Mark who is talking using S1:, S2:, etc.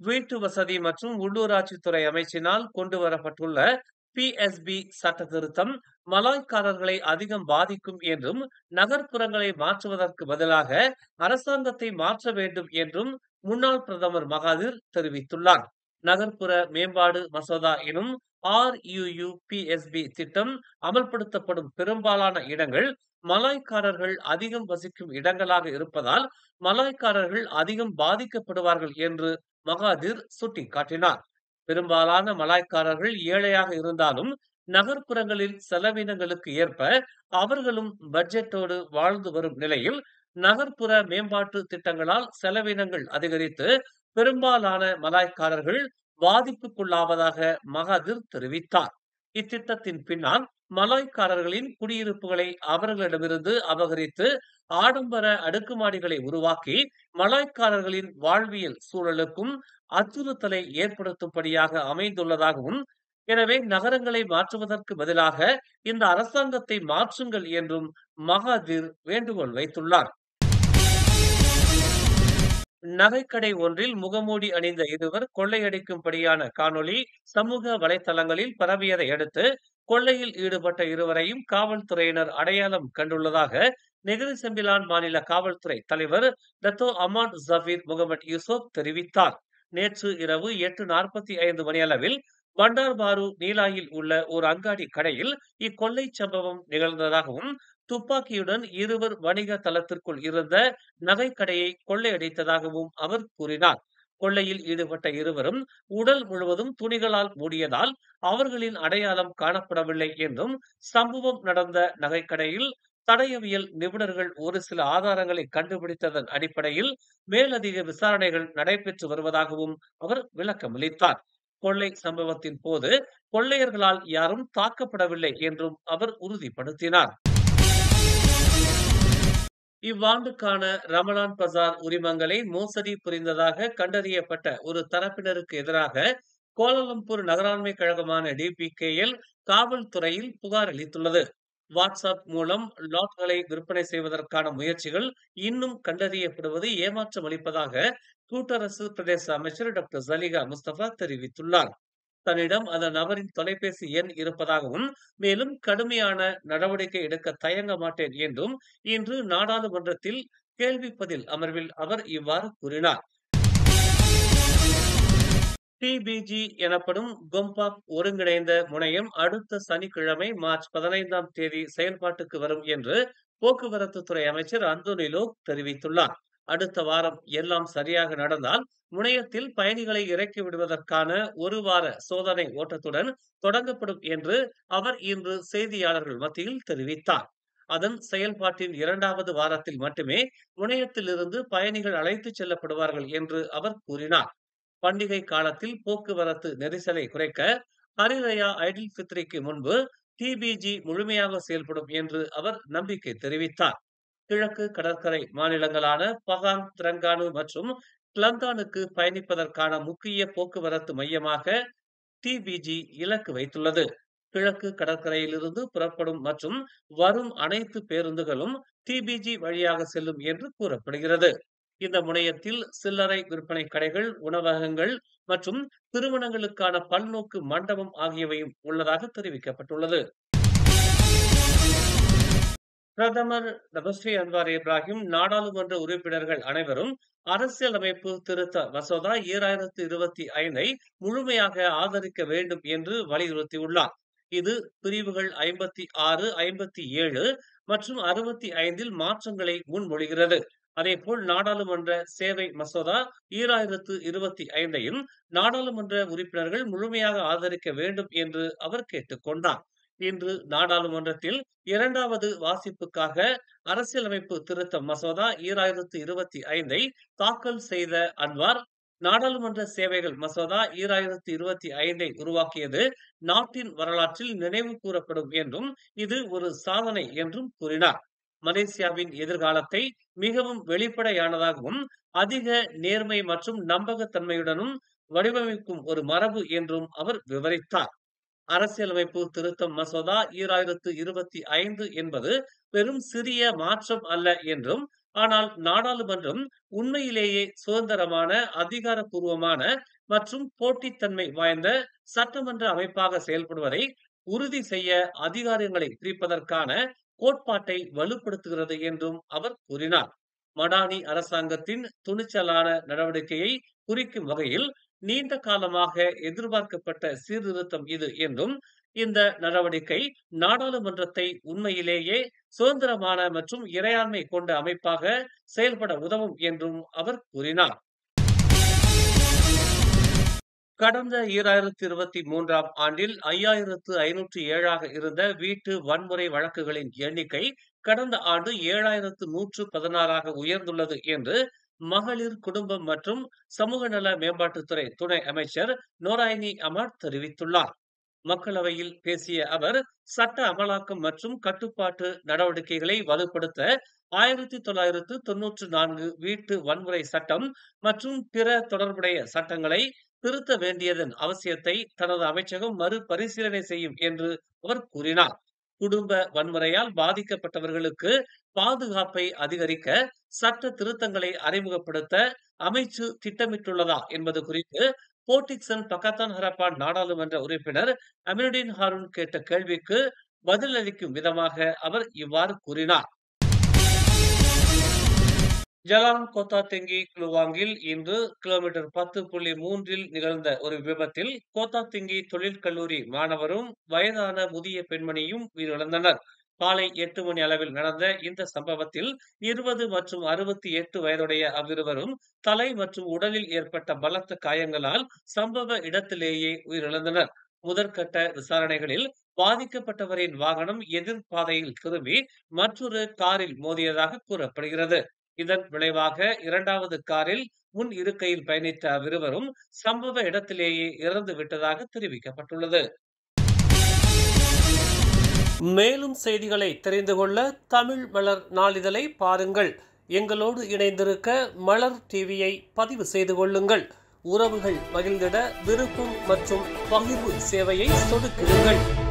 S1: வீட்டு வசதி மற்றும் உள்ளூராட்சித்துறை அமைச்சினால் கொண்டு வரப்பட்டுள்ள பிஎஸ்பி சட்ட திருத்தம் மலாய்க்காரர்களை அதிகம் பாதிக்கும் என்றும், நகர்ப்புறங்களை மாற்றுவதற்கு பதிலாக அரசாங்கத்தை மாற்ற வேண்டும் என்றும் முன்னாள் பிரதமர் மகாதிர் தெரிவித்துள்ளார். நகர்ப்புற மேம்பாடு மசோதா எனும் RUUPSB திட்டம் அமல்படுத்தப்படும் பெரும்பாலான இடங்கள் மலாய்க்காரர்கள் அதிகம் வசிக்கும் இடங்களாக இருப்பதால் மலாய்க்காரர்கள் அதிகம் பாதிக்கப்படுவார்கள் என்று மகாதிர் சுட்டிக்காட்டினார். பெரும்பாலான மலாய்க்காரர்கள் ஏழையாக இருந்தாலும் நகர்ப்புறங்களில் செலவினங்களுக்கு ஏற்ப அவர்களும் பட்ஜெட்டோடு வாழ்ந்து வரும் நிலையில் நகர்ப்புற மேம்பாட்டு திட்டங்களால் செலவினங்கள் அதிகரித்து பெரும்பாலான மலாய்க்காரர்கள் பாதிப்புக்குள்ளாவதாக மகாதிர் தெரிவித்தார். இத்திட்டத்தின் பின்னால் மலாய்க்காரர்களின் குடியிருப்புகளை அவர்களிடமிருந்து அபகரித்து ஆடம்பர அடுக்குமாடிகளை உருவாக்கி மலாய்க்காரர்களின் வாழ்வியல் சூழலுக்கும் அச்சுறுத்தலை ஏற்படுத்தும்படியாக அமைந்துள்ளதாகவும், எனவே நகரங்களை மாற்றுவதற்கு பதிலாக இந்த அரசாங்கத்தை மாற்றுங்கள் என்றும் மகாதிர் வேண்டுகோள் வைத்துள்ளார். நகைக்கடை ஒன்றில் முகமூடி அணிந்த இருவர் கொள்ளையடிக்கும்படியான காணொளி சமூக வலைதளங்களில் பரவியதை அடுத்து கொள்ளையில் ஈடுபட்ட இருவரையும் காவல்துறையினர் அடையாளம் கண்டுள்ளதாக நெகிரி செம்பிலான் மாநில காவல்துறை தலைவர் டத்தோ அமான் ஜபீர் முகமது யூசுப் தெரிவித்தார். நேற்று இரவு 8:45 மணியளவில் பண்டார்பாரு நீலாயில் உள்ள ஒரு அங்காடி கடையில் இக்கொள்ளை சம்பவம் நிகழ்ந்ததாகவும், துப்பாக்கியுடன் இருவர் வணிக தளத்திற்குள் இருந்த நகைக்கடையை கொள்ளையடித்ததாகவும் அவர் கூறினார். கொள்ளையில் ஈடுபட்ட இருவரும் உடல் முழுவதும் துணிகளால் மூடியதால் அவர்களின் அடையாளம் காணப்படவில்லை என்றும், சம்பவம் நடந்த நகைக்கடையில் தடயவியல் நிபுணர்கள் ஒரு சில ஆதாரங்களை கண்டுபிடித்ததன் அடிப்படையில் மேலதிக விசாரணைகள் நடைபெற்று வருவதாகவும் அவர் விளக்கமளித்தார். கொள்ளை சம்பவத்தின் போது கொள்ளையர்களால் யாரும் தாக்கப்படவில்லை என்றும் அவர் உறுதிப்படுத்தினார். இவ்வாண்டுக்கான ரமலான் பஜார் உரிமங்களை மோசடி புரிந்ததாக கண்டறியப்பட்ட ஒரு தரப்பினருக்கு எதிராக கோலாலம்பூர் நகராண்மை கழகமான DPKL காவல்துறையில் புகார் அளித்துள்ளது. வாட்ஸ்அப் மூலம் லாட்களை விற்பனை செய்வதற்கான முயற்சிகள் இன்னும் கண்டறியப்படுவது ஏமாற்றம் அளிப்பதாக கூட்டரசு பிரதேச அமைச்சர் டாக்டர் ஜலிகா முஸ்தபா தெரிவித்துள்ளார். தன்னிடம் அந்த நபரின் தொலைபேசி எண் இருப்பதாகவும், மேலும் கடுமையான நடவடிக்கை எடுக்க தயங்க மாட்டேன் என்றும் இன்று நாடாளுமன்றத்தில் கேள்வி பதில் அமர்வில் அவர் இவ்வாறு கூறினார். TBG எனப்படும் கொம்பாக் ஒருங்கிணைந்த முனையம் அடுத்த சனிக்கிழமை மார்ச் 15ஆம் தேதி செயல்பாட்டுக்கு வரும் என்று போக்குவரத்து துறை அமைச்சர் அந்தோனி லோக் தெரிவித்துள்ளார். அடுத்த வாரம் எல்லாம் சரியாக நடந்தால் முனையத்தில் பயணிகளை இறக்கி விடுவதற்கான ஒரு வார சோதனை ஓட்டத்துடன் தொடங்கப்படும் என்று அவர் இன்று செய்தியாளர்கள் மத்தியில் தெரிவித்தார். அதன் செயல்பாட்டின் 2வது வாரத்தில் மட்டுமே முனையத்திலிருந்து பயணிகள் அழைத்துச் செல்லப்படுவார்கள் என்று அவர் கூறினார். பண்டிகை காலத்தில் போக்குவரத்து நெரிசலை குறைக்க ஹரிரயா ஐடில் ஃபித்ரிக்கு முன்பு TBG முழுமையாக செயல்படும் என்று அவர் நம்பிக்கை தெரிவித்தார். கிழக்கு கடற்கரை மாநிலங்களான பகாங், திரங்கானு மற்றும் கிளந்தானுக்கு பயணிப்பதற்கான முக்கிய போக்குவரத்து மையமாக TBG இலக்கு வைத்துள்ளது. கிழக்கு கடற்கரையிலிருந்து புறப்படும் மற்றும் வரும் அனைத்து பேருந்துகளும் TBG வழியாக செல்லும் என்று கூறப்படுகிறது. இந்த முனையத்தில் சில்லறை விற்பனை கடைகள், உணவகங்கள் மற்றும் திருமணங்களுக்கான பல்நோக்கு மண்டபம் ஆகியவையும் உள்ளதாக தெரிவிக்கப்பட்டுள்ளது. பிரதமர் டபஸ்ரீ அன்வார் இப்ராஹிம் நாடாளுமன்ற உறுப்பினர்கள் அனைவரும் அரசியலமைப்பு திருத்த மசோதா 2025 முழுமையாக ஆதரிக்க வேண்டும் என்று வலியுறுத்தியுள்ளார். இது பிரிவுகள் 56, 57 மற்றும் 65 மாற்றங்களை முன்மொழிகிறது. அதேபோல் நாடாளுமன்ற சேவை மசோதா 2025 நாடாளுமன்ற உறுப்பினர்கள் முழுமையாக ஆதரிக்க வேண்டும் என்று அவர் கேட்டுக் கொண்டார். இன்று நாடாளுமன்றத்தில் 2வது வாசிப்புக்காக அரசியலமைப்பு திருத்த மசோதா 2025 தாக்கல் செய்த அன்வார், நாடாளுமன்ற சேவைகள் மசோதா 2025 உருவாக்கியது நாட்டின் வரலாற்றில் நினைவு கூறப்படும் என்றும், இது ஒரு சாதனை என்றும் கூறினார். மலேசியாவின் எதிர்காலத்தை மிகவும் வெளிப்படையானதாகவும் அதிக நேர்மை மற்றும் நம்பகத்தன்மையுடனும் வடிவமைக்கும் ஒரு மரபு என்றும் அவர் விவரித்தார். அரசியலமைப்பு திருத்தம் மசோதா 2025 என்பது வெறும் சிறிய மாற்றம் அல்ல என்றும், ஆனால் நாடாளுமன்றம் உண்மையிலேயே சுதந்திரமான, அதிகாரப்பூர்வமான மற்றும் போட்டித்தன்மை வாய்ந்த சட்டமன்ற அமைப்பாக செயல்படுவதை உறுதி செய்ய அதிகாரங்களை பிரிப்பதற்கான கோட்பாட்டை வலுப்படுத்துகிறது என்றும் அவர் கூறினார். மடானி அரசாங்கத்தின் துணிச்சலான நடவடிக்கையை குறிக்கும் வகையில் நீண்ட காலமாக எதிர்பார்க்கப்பட்ட சீர்திருத்தம் இது என்றும், இந்த நடவடிக்கை நாடாளுமன்றத்தை உண்மையிலேயே சுதந்திரமான மற்றும் இறையாண்மை கொண்ட அமைப்பாக செயல்பட உதவும் என்றும் அவர் கூறினார். கடந்த 2023ஆம் ஆண்டில் 5507ஆக இருந்த வீட்டு வன்முறை வழக்குகளின் எண்ணிக்கை கடந்த ஆண்டு 7116ஆக உயர்ந்துள்ளது என்று மகளிர், குடும்பம் மற்றும் சமூக நல மேம்பாட்டுத்துறை துணை அமைச்சர் நோராயினி அமாட் தெரிவித்துள்ளார். மக்களவையில் பேசிய அவர், சட்ட அமலாக்கம் மற்றும் கட்டுப்பாட்டு நடவடிக்கைகளை வலுப்படுத்த 1994 வீட்டு வன்முறை சட்டம் மற்றும் பிற தொடர்புடைய சட்டங்களை திருத்த வேண்டியதன் அவசியத்தை தனது அமைச்சகம் மறுபரிசீலனை செய்யும் என்று அவர் கூறினார். குடும்ப வன்முறையால் பாதிக்கப்பட்டவர்களுக்கு பாதுகாப்பை அதிகரிக்க சட்ட திருத்தங்களை அறிமுகப்படுத்த அமைச்சு திட்டமிட்டுள்ளதா என்பது குறித்து போர்டிக்சன் பக்கத்தான் ஹரப்பான் நாடாளுமன்ற உறுப்பினர் அமினுடின் ஹாரூன் கேட்ட கேள்விக்கு பதிலளிக்கும் விதமாக அவர் இவ்வாறு கூறினார். ஜலான் கோத்தாத்தெங்கி குலுவாங்கில் இன்று கிலோமீட்டர் 10.3 நிகழ்ந்த ஒரு விபத்தில் கோத்தாத்தெங்கி தொழிற்கல்லூரி மாணவரும் வயதான முதிய பெண்மணியும் உயிரிழந்தனர். காலை 8 மணி அளவில் நடந்த இந்த சம்பவத்தில் 20 மற்றும் 68 வயதுடைய அவ்விருவரும் தலை மற்றும் உடலில் ஏற்பட்ட பலத்த காயங்களால் சம்பவ இடத்திலேயே உயிரிழந்தனர். முதற்கட்ட விசாரணைகளில் பாதிக்கப்பட்டவரின் வாகனம் எதிர்பாதையில் திரும்பி மற்றொரு காரில் மோதியதாக கூறப்படுகிறது. இதன் விளைவாக இரண்டாவது காரில் முன் இருக்கையில் பயணித்த அவ்விருவரும் சம்பவ இடத்திலேயே இறந்து விட்டதாக தெரிவிக்கப்பட்டுள்ளது. மேலும் செய்திகளை தெரிந்து கொள்ள தமிழ் மலர் நாளிதழை பாருங்கள். எங்களோடு இணைந்திருக்க மலர் டிவியை பதிவு செய்து கொள்ளுங்கள். உறவுகள் மகிழ்ந்திட விருப்பம் மற்றும் பகிர்வு சேவையை சொடுக்கிடுங்கள்.